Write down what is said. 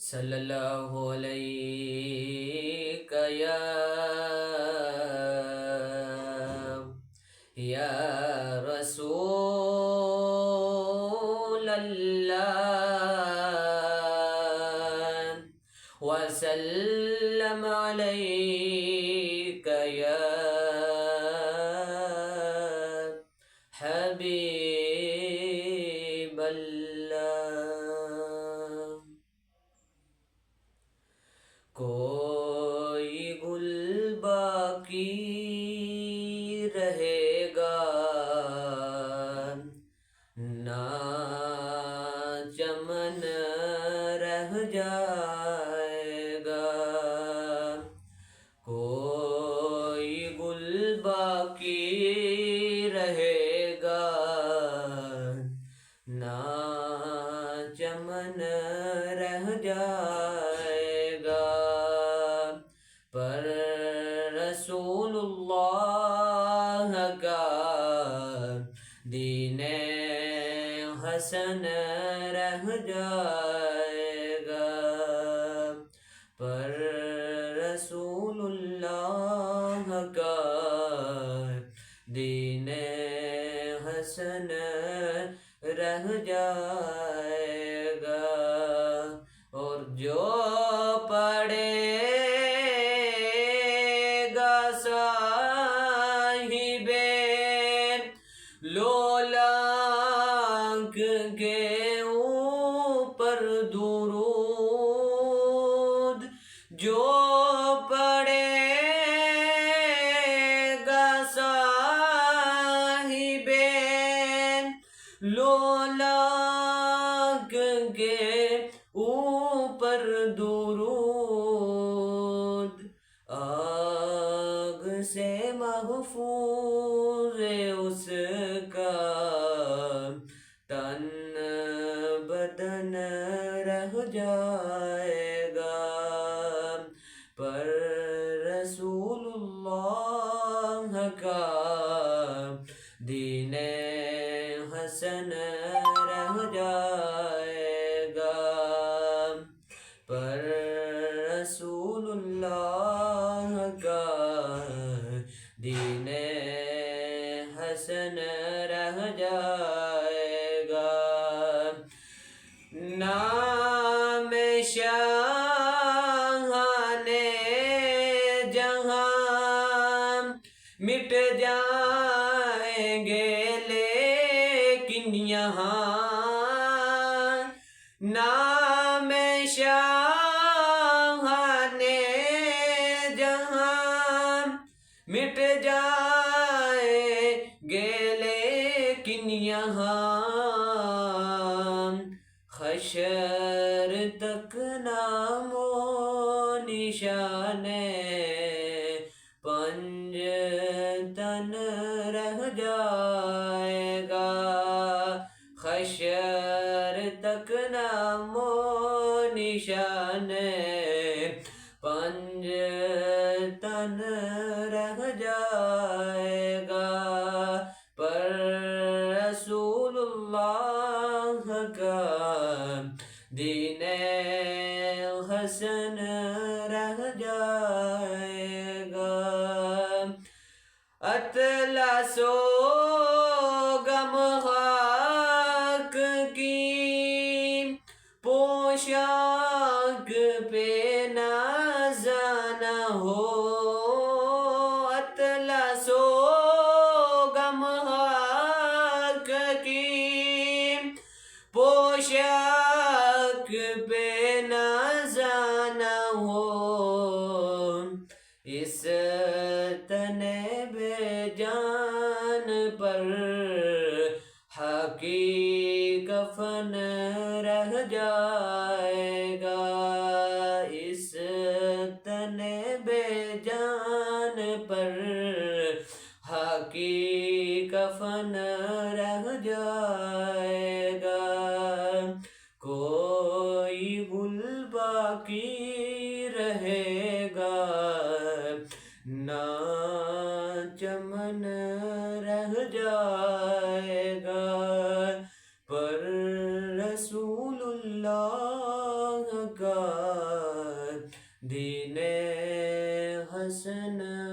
صلی اللہ علیہ یا رسول اللہ وسلم علیک یا حبیب اللہ۔ کوئی گل باقی رہے گا نہ چمن رہ جائے گا، کوئی گل باقی رہے گا نہ چمن رہ جائے گا، پر رسول اللہ کا دین حسن رہ جائے گا، پر رسول اللہ کا دین حسن رہ جائے گا۔ اور جو پڑھے گا صاحب لولاک کے اوپر درود، جو پڑھے گا صاحب لولاک کے اوپر درود، آگ سے محفوظ اس کا تن بدن رہ جائے گا، پر رسول اللہ کا دین حسن رہ جائے گا، پر رسول اللہ کا دین حسن رہ جائے گا۔ نام شاہان جہاں مٹ جائیں گے لیکن یہاں، نام شاہان جہاں مٹ جائیں گے لیکن یہاں، حشر تک نام و نشان پنج تن رہ جائے گا، حشر تک نام و نشان پنج تن رہ جائے گا، پر رسول اللہ کا دین حسن رہ جائے گا۔ اطلس و غم خاک کی پوشاک پہ نازانا ہو، اطلس و غم خاک کی پوشاک پہ نازانا ہو، اس تن بے جان پر حقی کفن رہ جائے گا، اس تن بے جان پر حقی کفن رہ جائے گا، کوئی گل باقی رہے گا نہ چمن رہ جائے گا، پر رسول اللہ کا دین حسن